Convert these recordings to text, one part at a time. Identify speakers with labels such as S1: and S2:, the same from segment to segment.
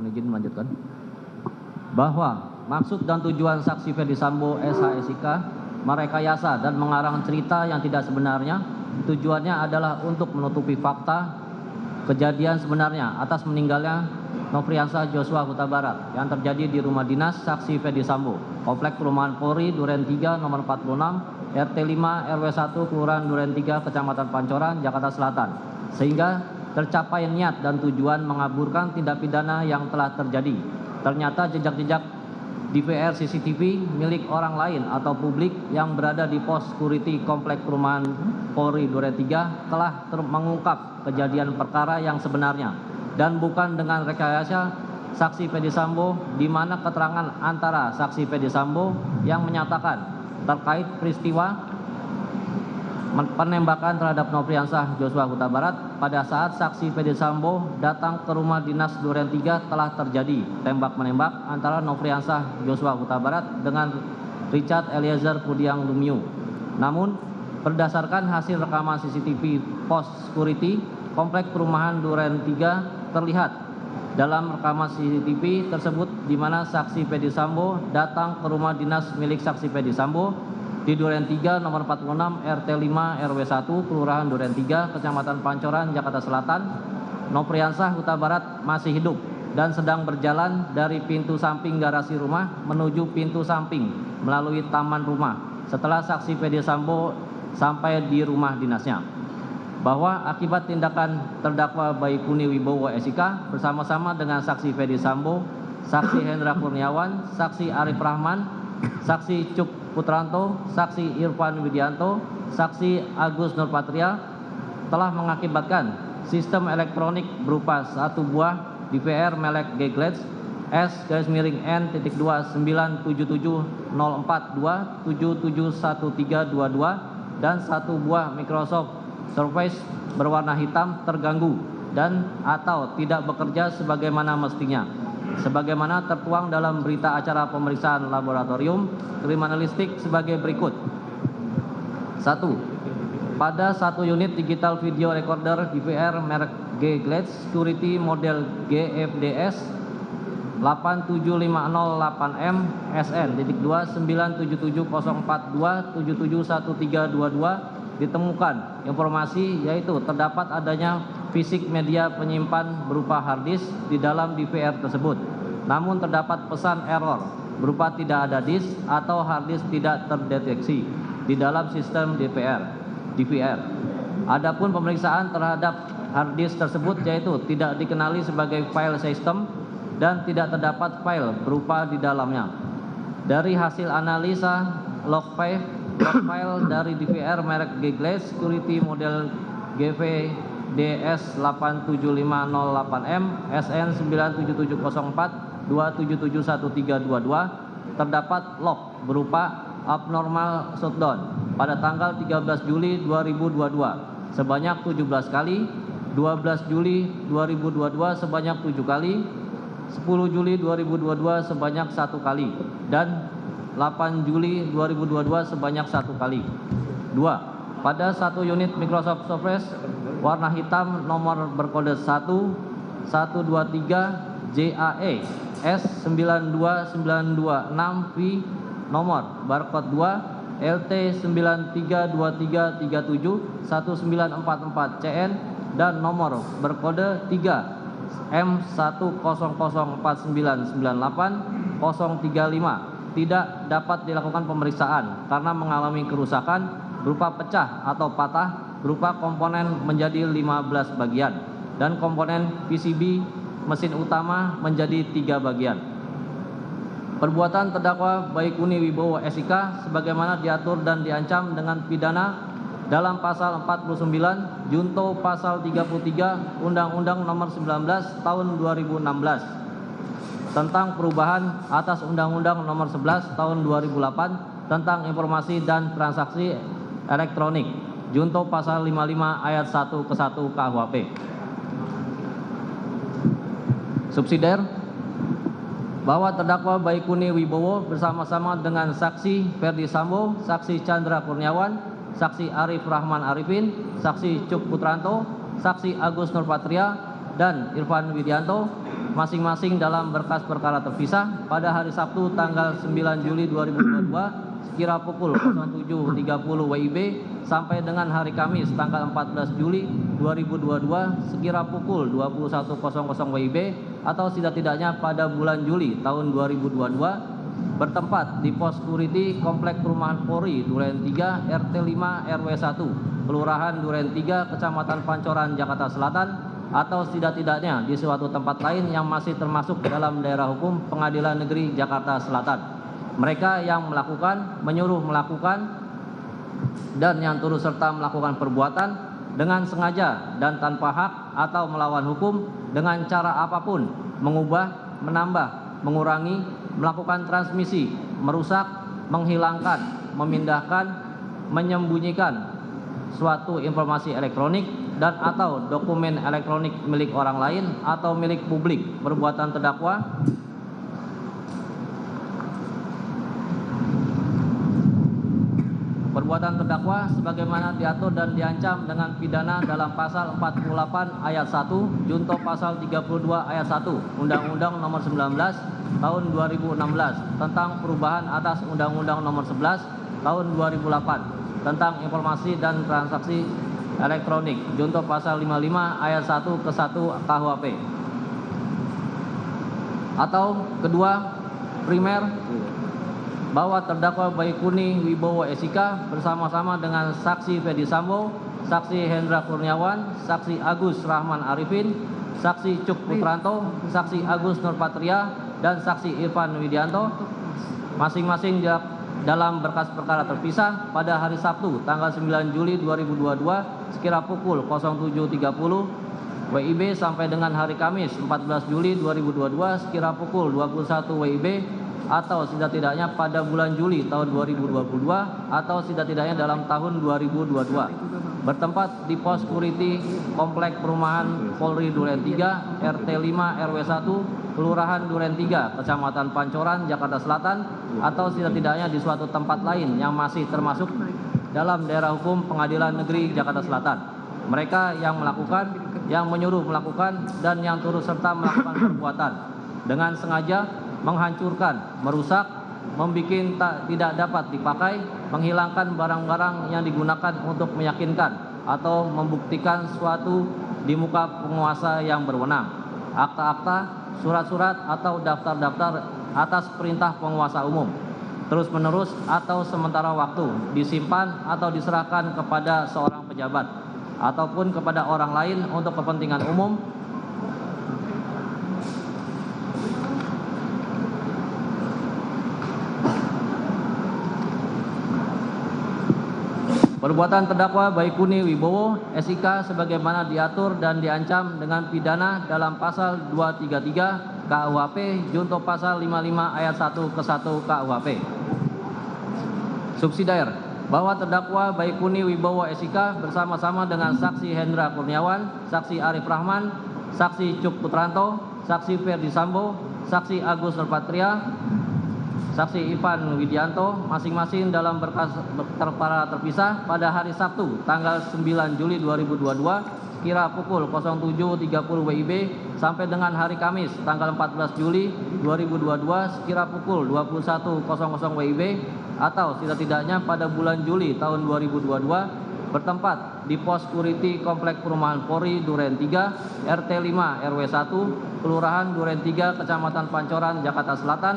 S1: mohon izin melanjutkan. Bahwa maksud dan tujuan saksi Ferdi Sambo SHSIK merekayasa dan mengarang cerita yang tidak sebenarnya, tujuannya adalah untuk menutupi fakta kejadian sebenarnya atas meninggalnya Nofriansah Joshua Huta Barat yang terjadi di rumah dinas saksi Ferdi Sambo, Komplek Perumahan Polri Duren 3 nomor 46, RT 5 RW 1 Kelurahan Duren 3 Kecamatan Pancoran, Jakarta Selatan, sehingga tercapai niat dan tujuan mengaburkan tindak pidana yang telah terjadi. Ternyata jejak-jejak DVR CCTV milik orang lain atau publik yang berada di pos security Komplek Perumahan Polri Duren 3 telah mengungkap kejadian perkara yang sebenarnya dan bukan dengan rekayasa saksi Ferdi Sambo, di mana keterangan antara saksi Ferdi Sambo yang menyatakan terkait peristiwa penembakan terhadap Nofriansah Joshua Huta Barat pada saat saksi Ferdi Sambo datang ke rumah dinas Duren 3 telah terjadi tembak-menembak antara Nofriansah Joshua Huta Barat dengan Richard Eliezer Pudiang Lumiu. Namun berdasarkan hasil rekaman CCTV pos security Komplek Perumahan Duren 3 terlihat dalam rekaman CCTV tersebut di mana saksi Ferdi Sambo datang ke rumah dinas milik saksi Ferdi Sambo di Duren 3 nomor 46 RT 5 RW 1 Kelurahan Duren 3 Kecamatan Pancoran, Jakarta Selatan. Nofriansah Huta Barat masih hidup dan sedang berjalan dari pintu samping garasi rumah menuju pintu samping melalui taman rumah setelah saksi Ferdi Sambo sampai di rumah dinasnya. Bahwa akibat tindakan terdakwa Baikuni Wibowo SIK bersama-sama dengan saksi Ferdi Sambo, saksi Hendra Kurniawan, saksi Arif Rahman, saksi Cuk Putranto, saksi Irfan Widianto, saksi Agus Nurpatria telah mengakibatkan sistem elektronik berupa 1 buah DVR merek G-Glance S-N-2-9770427711322 dan 1 buah Microsoft Surface berwarna hitam terganggu dan atau tidak bekerja sebagaimana mestinya, sebagaimana tertuang dalam berita acara pemeriksaan laboratorium kriminalistik sebagai berikut. 1. Pada 1 unit digital video recorder DVR merek G-Glance Security model GFDS 87508M SN.2 9770427711322 ditemukan informasi yaitu terdapat adanya fisik media penyimpan berupa hard disk di dalam DVR tersebut. Namun terdapat pesan error berupa tidak ada disk atau hard disk tidak terdeteksi di dalam sistem DVR. Adapun pemeriksaan terhadap hard disk tersebut yaitu tidak dikenali sebagai file system dan tidak terdapat file berupa di dalamnya. Dari hasil analisa log file dari DVR merek G-Glance Security model GVDS 87508M SN 9770427711322 terdapat log berupa abnormal shutdown pada tanggal 13 Juli 2022 sebanyak 17 kali, 12 Juli 2022 sebanyak 7 kali, 10 Juli 2022 sebanyak 1 kali, dan 8 Juli 2022 sebanyak 1 kali. 2. Pada 1 unit Microsoft Surface warna hitam nomor berkode 1123 JAE S92926V nomor barcode 2 LT 9323371944CN dan nomor berkode 3 M1004998035 tidak dapat dilakukan pemeriksaan karena mengalami kerusakan berupa pecah atau patah berupa komponen menjadi 15 bagian dan komponen PCB mesin utama menjadi 3 bagian. Perbuatan terdakwa Baikuni Wibowo SIK sebagaimana diatur dan diancam dengan pidana dalam pasal 49 junto pasal 33 Undang-Undang Nomor 19 Tahun 2016 tentang perubahan atas Undang-Undang Nomor 11 Tahun 2008 tentang informasi dan transaksi elektronik junto pasal 55 ayat 1 ke 1 KUHP. Subsidiar bahwa terdakwa Baikuni Wibowo bersama-sama dengan saksi Ferdi Sambo, saksi Chandra Kurniawan, saksi Arif Rahman Arifin, saksi Cuk Putranto, saksi Agus Nurpatria dan Irfan Widianto masing-masing dalam berkas perkara terpisah pada hari Sabtu tanggal 9 Juli 2022 sekira pukul 07.30 WIB sampai dengan hari Kamis tanggal 14 Juli 2022 sekira pukul 21.00 WIB atau setidak-tidaknya pada bulan Juli tahun 2022 bertempat di pos security Komplek Perumahan Polri Duren 3 RT 5 RW 1 Kelurahan Duren 3 Kecamatan Pancoran Jakarta Selatan atau setidak-tidaknya di suatu tempat lain yang masih termasuk dalam daerah hukum Pengadilan Negeri Jakarta Selatan. Mereka yang melakukan, menyuruh melakukan, dan yang turut serta melakukan perbuatan dengan sengaja dan tanpa hak atau melawan hukum dengan cara apapun, mengubah, menambah, mengurangi, melakukan transmisi, merusak, menghilangkan, memindahkan, menyembunyikan suatu informasi elektronik dan atau dokumen elektronik milik orang lain atau milik publik. Perbuatan terdakwa sebagaimana diatur dan diancam dengan pidana dalam pasal 48 ayat 1 junto pasal 32 ayat 1 Undang-Undang Nomor 19 Tahun 2016 tentang perubahan atas Undang-Undang Nomor 11 Tahun 2008 tentang informasi dan transaksi elektronik junto pasal 55 ayat 1 ke 1 KUHP. Atau kedua, primer, bahwa terdakwa Baikuni Wibowo SIK bersama-sama dengan saksi Ferdi Sambo, saksi Hendra Kurniawan, saksi Agus Rahman Arifin, saksi Cuk Putranto, saksi Agus Nurpatria, dan saksi Irfan Widianto masing-masing dalam berkas perkara terpisah pada hari Sabtu tanggal 9 Juli 2022 sekira pukul 07.30 WIB sampai dengan hari Kamis 14 Juli 2022 sekira pukul 21 WIB atau setidak-tidaknya pada bulan Juli tahun 2022 atau setidak-tidaknya dalam tahun 2022 bertempat di pos security Komplek Perumahan Polri Duren 3 RT 5 RW 1 Kelurahan Duren 3 Kecamatan Pancoran Jakarta Selatan atau setidak-tidaknya di suatu tempat lain yang masih termasuk dalam daerah hukum Pengadilan Negeri Jakarta Selatan. Mereka yang melakukan, yang menyuruh melakukan, dan yang turut serta melakukan perbuatan dengan sengaja menghancurkan, merusak, membuat tidak dapat dipakai, menghilangkan barang-barang yang digunakan untuk meyakinkan atau membuktikan suatu di muka penguasa yang berwenang, akta-akta, surat-surat atau daftar-daftar atas perintah penguasa umum, terus-menerus atau sementara waktu disimpan atau diserahkan kepada seorang pejabat ataupun kepada orang lain untuk kepentingan umum. Perbuatan terdakwa Baikuni Wibowo SIK sebagaimana diatur dan diancam dengan pidana dalam pasal 233 KUHP junto pasal 55 ayat 1 ke 1 KUHP. Subsidiar, bahwa terdakwa Baikuni Wibowo SIK bersama-sama dengan saksi Hendra Kurniawan, saksi Arif Rahman, saksi Cuk Putranto, saksi Ferdi Sambo, saksi Agus Nurpatria, saksi Irfan Widianto masing-masing dalam berkas perkara terpisah pada hari Sabtu tanggal 9 Juli 2022 kira pukul 07.30 WIB sampai dengan hari Kamis tanggal 14 Juli 2022 sekira pukul 21.00 WIB atau setidak-tidaknya pada bulan Juli tahun 2022 bertempat di pos security Komplek Perumahan Polri Duren 3 RT 5 RW 1 Kelurahan Duren 3 Kecamatan Pancoran Jakarta Selatan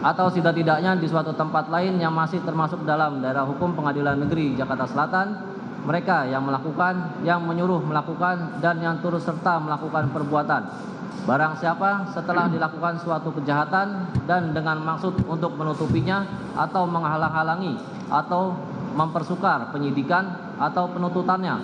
S1: atau setidak-tidaknya di suatu tempat lain yang masih termasuk dalam daerah hukum Pengadilan Negeri Jakarta Selatan. Mereka yang melakukan, yang menyuruh melakukan, dan yang turut serta melakukan perbuatan barang siapa setelah dilakukan suatu kejahatan dan dengan maksud untuk menutupinya atau menghalang-halangi atau mempersukar penyidikan atau penuntutannya,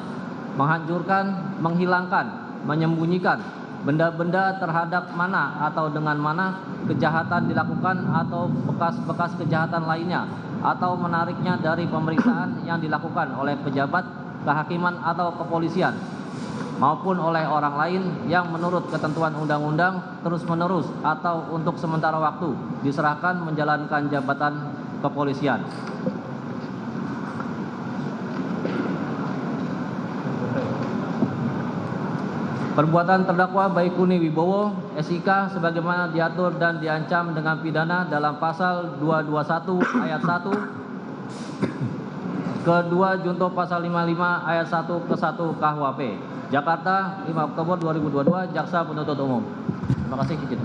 S1: menghancurkan, menghilangkan, menyembunyikan benda-benda terhadap mana atau dengan mana kejahatan dilakukan atau bekas-bekas kejahatan lainnya atau menariknya dari pemeriksaan yang dilakukan oleh pejabat kehakiman atau kepolisian maupun oleh orang lain yang menurut ketentuan undang-undang terus-menerus atau untuk sementara waktu diserahkan menjalankan jabatan kepolisian. Perbuatan terdakwa Baikuni Wibowo, SIK sebagaimana diatur dan diancam dengan pidana dalam pasal 221 ayat 1, kedua junto pasal 55 ayat 1 ke 1 KUHP. Jakarta, 5 Oktober 2022, Jaksa Penuntut Umum. Terima kasih. Izin.